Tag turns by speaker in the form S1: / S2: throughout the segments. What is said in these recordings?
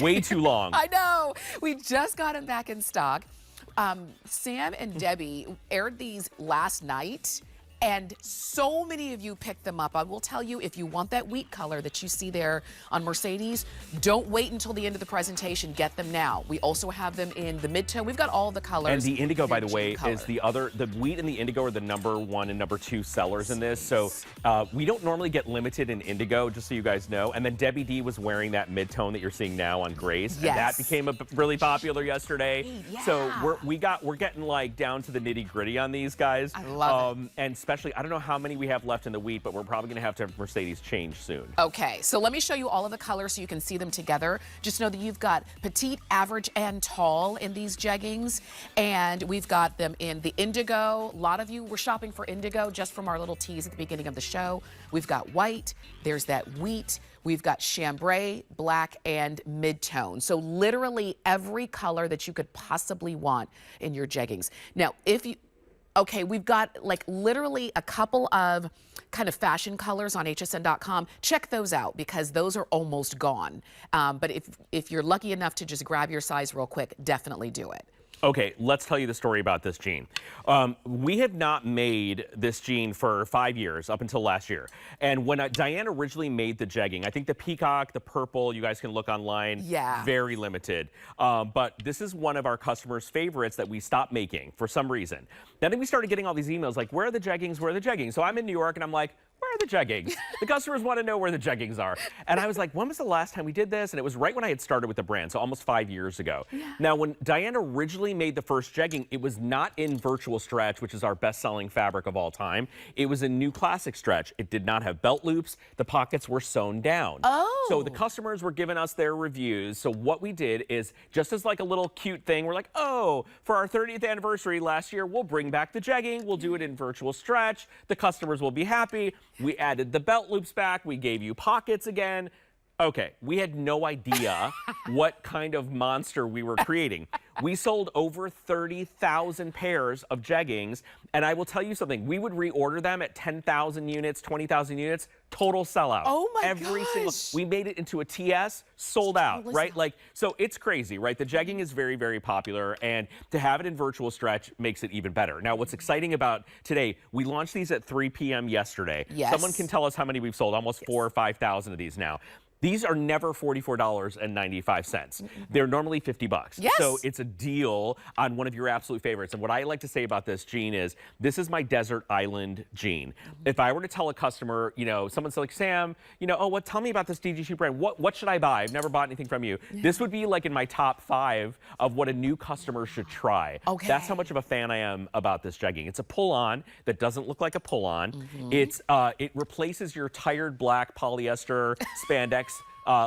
S1: Way too long.
S2: I know. We just got them back in stock. Sam and Debbie aired these last night, and so many of you picked them up. I will tell you, if you want that wheat color that you see there on Mercedes, don't wait until the end of the presentation. Get them now. We also have them in the mid-tone. We've got all the colors.
S1: And the indigo, by the way, is the wheat and the indigo are the #1 and #2 sellers in this. So we don't normally get limited in indigo, just so you guys know. And then Debbie D was wearing that mid-tone that you're seeing now on Grace.
S2: Yes.
S1: And that became really popular yesterday.
S2: Yeah.
S1: So we're getting like down to the nitty-gritty on these guys.
S2: I love it.
S1: And especially, I don't know how many we have left in the wheat, but we're probably going to have Mercedes change soon.
S2: Okay, so let me show you all of the colors so you can see them together. Just know that you've got petite, average, and tall in these jeggings. And we've got them in the indigo. A lot of you were shopping for indigo just from our little tease at the beginning of the show. We've got white. There's that wheat. We've got chambray, black, and mid-tone. So literally every color that you could possibly want in your jeggings. Now, okay, we've got like literally a couple of kind of fashion colors on hsn.com. Check those out because those are almost gone. But if you're lucky enough to just grab your size real quick, definitely do it.
S1: Okay, let's tell you the story about this jean. We have not made this jean for 5 years, up until last year. And when Diane originally made the jegging, I think the peacock, the purple, you guys can look online, very limited. But this is one of our customers' favorites that we stopped making for some reason. Then we started getting all these emails like, where are the jeggings, where are the jeggings? So I'm in New York and I'm like, where are the jeggings? The customers want to know where the jeggings are. And I was like, when was the last time we did this? And it was right when I had started with the brand, so almost 5 years ago. Yeah. Now, when Diane originally made the first jegging, it was not in virtual stretch, which is our best-selling fabric of all time. It was in new classic stretch. It did not have belt loops. The pockets were sewn down.
S2: Oh.
S1: So the customers were giving us their reviews. So what we did is, just as like a little cute thing, we're like, oh, for our 30th anniversary last year, we'll bring back the jegging. We'll do it in virtual stretch. The customers will be happy. We added the belt loops back. We gave you pockets again. Okay, we had no idea what kind of monster we were creating. We sold over 30,000 pairs of jeggings, and I will tell you something. We would reorder them at 10,000 units, 20,000 units, total sellout.
S2: Oh my
S1: Every single. We made it into a TS, sold out, right? Like, so it's crazy, right? The jegging is very, very popular, and to have it in virtual stretch makes it even better. Now, what's exciting about today, we launched these at 3 p.m. yesterday.
S2: Yes.
S1: Someone can tell us how many we've sold, almost 4,000 or 5,000 of these now. These are never $44.95. They're normally $50.
S2: Yes.
S1: So it's a deal on one of your absolute favorites. And what I like to say about this jean is, this is my desert island jean. If I were to tell a customer, you know, someone's like, Sam, you know, oh, tell me about this DG2 brand. What should I buy? I've never bought anything from you. This would be like in my top 5 of what a new customer should try.
S2: Okay.
S1: That's how much of a fan I am about this jegging. It's a pull-on that doesn't look like a pull-on. It replaces your tired black polyester spandex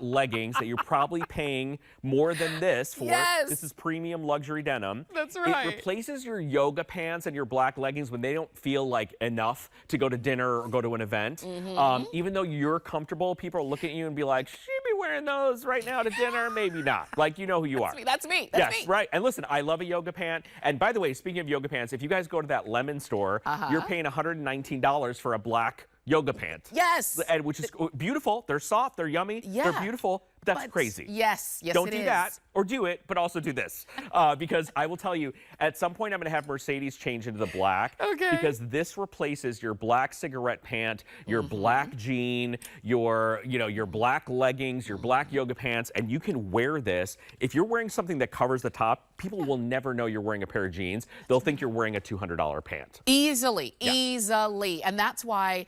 S1: leggings that you're probably paying more than this for.
S2: Yes.
S1: This is premium luxury denim.
S2: That's right.
S1: It replaces your yoga pants and your black leggings when they don't feel like enough to go to dinner or go to an event. Even though you're comfortable, people are looking at you and be like, she'd be wearing those right now to dinner, maybe not. Like, you know who you are.
S2: That's me.
S1: Yes, right. And listen, I love a yoga pant. And by the way, speaking of yoga pants, if you guys go to that Lemon store, you're paying $119 for a black yoga pant.
S2: Yes.
S1: And which is beautiful. They're soft. They're yummy.
S2: Yeah.
S1: They're beautiful. That's crazy.
S2: Yes. Yes,
S1: Don't do that, or do it, but also do this. Because I will tell you, at some point I'm going to have Mercedes change into the black.
S2: Okay.
S1: Because this replaces your black cigarette pant, your black jean, your black leggings, your black yoga pants, and you can wear this. If you're wearing something that covers the top, people will never know you're wearing a pair of jeans. They'll think you're wearing a $200 pant.
S2: Easily. And that's why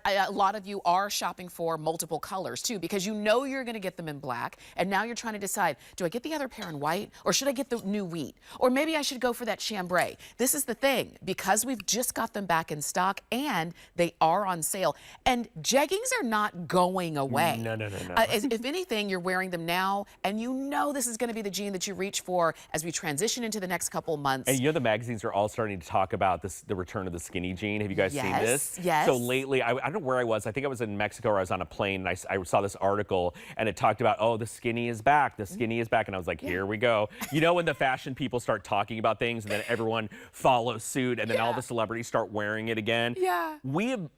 S2: a lot of you are shopping for multiple colors too, because you know you're going to get them in black, and now you're trying to decide, do I get the other pair in white, or should I get the new wheat, or maybe I should go for that chambray. This is the thing, because we've just got them back in stock and they are on sale, and jeggings are not going away.
S1: No.
S2: If anything, you're wearing them now, and you know this is going to be the jean that you reach for as we transition into the next couple months.
S1: And you know the magazines are all starting to talk about this, the return of the skinny jean. Have you guys seen this?
S2: Yes.
S1: So lately, I don't know where I was. I think I was in Mexico, or I was on a plane, and I saw this article, and it talked about, oh, the skinny is back. The skinny is back. And I was like, here we go. You know when the fashion people start talking about things, and then everyone follows suit, and then all the celebrities start wearing it again?
S2: Yeah.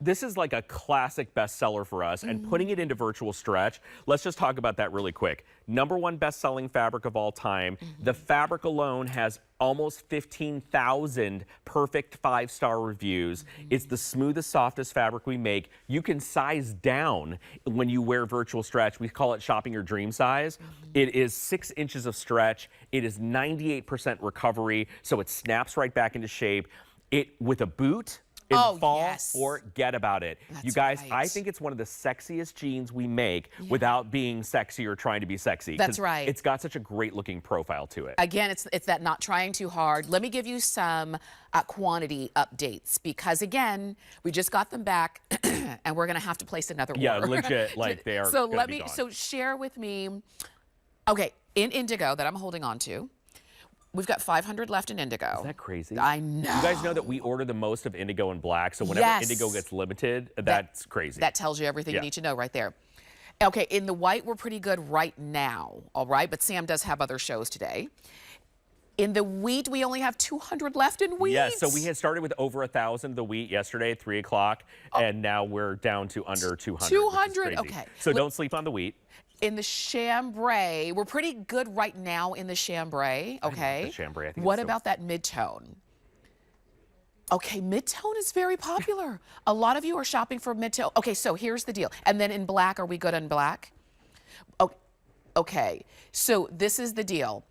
S1: This is like a classic bestseller for us, and putting it into virtual stretch, let's just talk about that really quick. #1 best-selling fabric of all time. The fabric alone has almost 15,000 perfect 5-star reviews. It's the smoothest, softest fabric we make. You can size down when you wear virtual stretch. We call it shopping your dream size. It is 6 inches of stretch. It is 98% recovery, so it snaps right back into shape. With a boot, in fall,
S2: yes.
S1: forget about it.
S2: That's
S1: you guys,
S2: right.
S1: I think it's one of the sexiest jeans we make without being sexy or trying to be sexy.
S2: That's right.
S1: It's got such a great looking profile to it.
S2: Again, it's that not trying too hard. Let me give you some quantity updates because, again, we just got them back and we're going to have to place another order.
S1: Yeah, legit, like they are
S2: So
S1: gonna be gone.
S2: So share with me, okay, in indigo that I'm holding on to, we've got 500 left in indigo.
S1: Isn't that crazy?
S2: I know.
S1: You guys know that we order the most of indigo and black, so whenever indigo gets limited, that's crazy.
S2: That tells you everything you need to know right there. Okay, in the white, we're pretty good right now, all right? But Sam does have other shows today. In the wheat, we only have 200 left in wheat.
S1: Yes, so we had started with over 1,000 the wheat yesterday at 3 o'clock, and now we're down to under 200.
S2: 200, okay.
S1: So don't sleep on the wheat.
S2: In the chambray, we're pretty good right now in the chambray, okay?
S1: I love the chambray. I think
S2: What
S1: it's
S2: about that mid-tone? Okay, mid-tone is very popular. A lot of you are shopping for mid-tone. Okay, so here's the deal. And then in black, are we good in black? Okay, so this is the deal.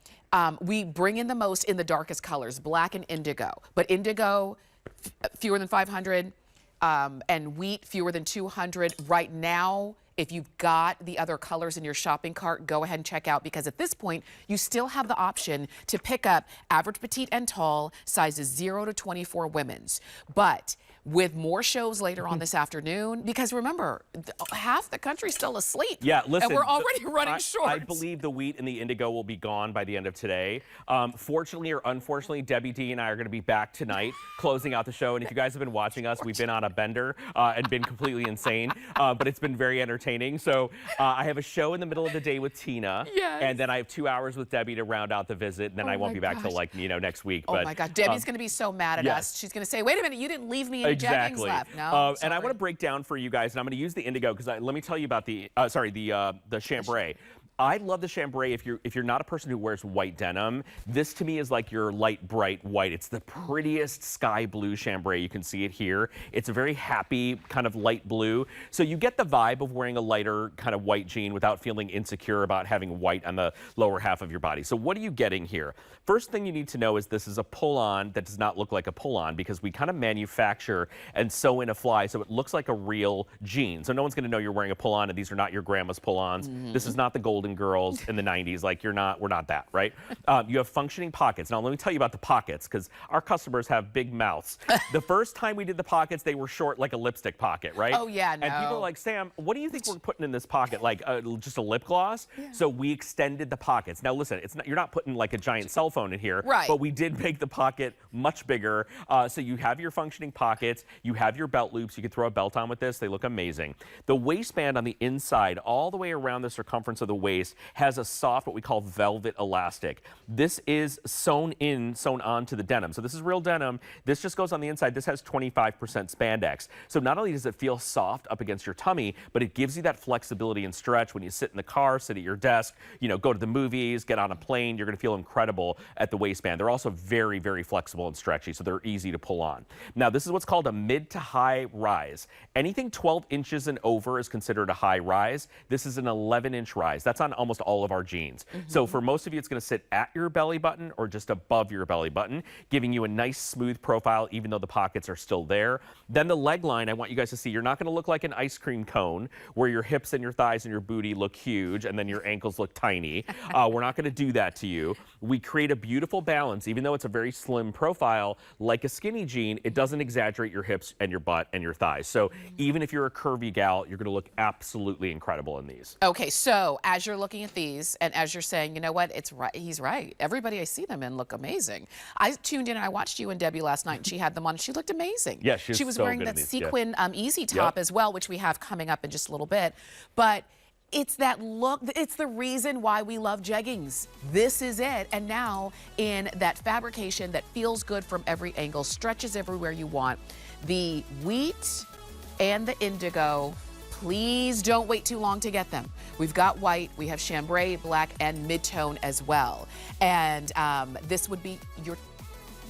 S2: We bring in the most in the darkest colors, black and indigo. But indigo, fewer than 500, and wheat, fewer than 200. Right now, if you've got the other colors in your shopping cart, go ahead and check out because at this point, you still have the option to pick up average, petite, and tall, sizes 0 to 24 women's. But with more shows later on this afternoon, because remember, half the country's still asleep.
S1: Yeah, listen.
S2: And we're already running short.
S1: I believe the wheat and the indigo will be gone by the end of today. Fortunately or unfortunately, Debbie D and I are going to be back tonight closing out the show. And if you guys have been watching us, we've been on a bender and been completely insane, but it's been very entertaining. So I have a show in the middle of the day with Tina.
S2: Yes.
S1: And then I have 2 hours with Debbie to round out the visit. And then I won't be back till next week.
S2: Oh my God, Debbie's going to be so mad at us. She's going to say, wait a minute, you didn't leave me any jeggings left. No,
S1: and I want to break down for you guys, and I'm going to use the indigo because let me tell you about the chambray. I love the chambray if you're not a person who wears white denim. This to me is like your light bright white. It's the prettiest sky blue chambray. You can see it here. It's a very happy kind of light blue. So you get the vibe of wearing a lighter kind of white jean without feeling insecure about having white on the lower half of your body. So what are you getting here? First thing you need to know is this is a pull-on that does not look like a pull-on because we kind of manufacture and sew in a fly so it looks like a real jean. So no one's going to know you're wearing a pull-on and these are not your grandma's pull-ons. This is not the Golden Girls in the 90s. Like we're not that, right? You have functioning pockets. Now let me tell you about the pockets because our customers have big mouths. The first time we did the pockets, they were short like a lipstick pocket, right?
S2: Oh yeah, no.
S1: And people are like, Sam, what do you think we're putting in this pocket? Like just a lip gloss? Yeah. So we extended the pockets. Now listen, you're not putting like a giant cell phone in here,
S2: right?
S1: But we did make the pocket much bigger. So you have your functioning pockets, you have your belt loops. You can throw a belt on with this. They look amazing. The waistband on the inside, all the way around the circumference of the waist, has a soft, what we call velvet elastic. This is sewn onto the denim. So this is real denim. This just goes on the inside. This has 25% spandex. So not only does it feel soft up against your tummy, but it gives you that flexibility and stretch when you sit in the car, sit at your desk, go to the movies, get on a plane. You're going to feel incredible at the waistband. They're also very, very flexible and stretchy, so they're easy to pull on. Now, this is what's called a mid to high rise. Anything 12 inches and over is considered a high rise. This is an 11-inch rise. That's on almost all of our jeans. So for most of you, it's going to sit at your belly button or just above your belly button, giving you a nice smooth profile, even though the pockets are still there. Then the leg line, I want you guys to see, you're not going to look like an ice cream cone where your hips and your thighs and your booty look huge and then your ankles look tiny. We're not going to do that to you. We create a beautiful balance, even though it's a very slim profile, like a skinny jean, it doesn't exaggerate your hips and your butt and your thighs. So even if you're a curvy gal, you're going to look absolutely incredible in these.
S2: Okay, so as you're looking at these and as you're saying, you know what, it's right, he's right. Everybody I see them in look amazing. I tuned in and I watched you and Debbie last night and she had them on. She looked amazing.
S1: Yeah,
S2: she was
S1: so
S2: wearing that sequin easy top as well, which we have coming up in just a little bit. But it's that look, it's the reason why we love jeggings. This is it. And now in that fabrication that feels good from every angle, stretches everywhere you want. The wheat and the indigo, please don't wait too long to get them. We've got white, we have chambray, black, and mid-tone as well. And this would be your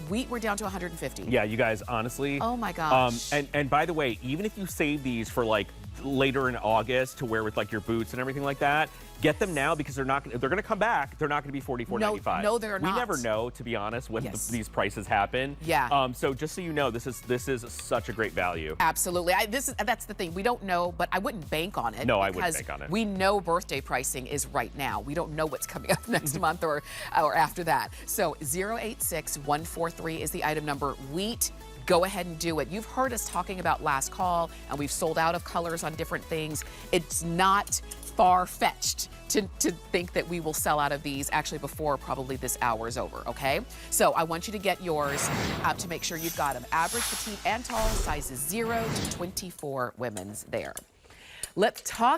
S2: wheat. We're down to 150.
S1: Yeah, you guys, honestly.
S2: Oh my gosh.
S1: And by the way, even if you save these for like later in August to wear with like your boots and everything like that, get them now because they're going to come back. They're not going to be $44.95.
S2: No, they're not.
S1: We never know, to be honest, when these prices happen.
S2: Yeah.
S1: So just so you know, this is such a great value.
S2: Absolutely. That's the thing. We don't know, but I wouldn't bank on it.
S1: No, I wouldn't bank on it.
S2: We know birthday pricing is right now. We don't know what's coming up next month or after that. So 086143 is the item number. Wheat. Go ahead and do it. You've heard us talking about last call, and we've sold out of colors on different things. It's not far-fetched to think that we will sell out of these actually before probably this hour is over, okay? So I want you to get yours to make sure you've got them. Average, petite, and tall, sizes 0 to 24 women's there. Let's talk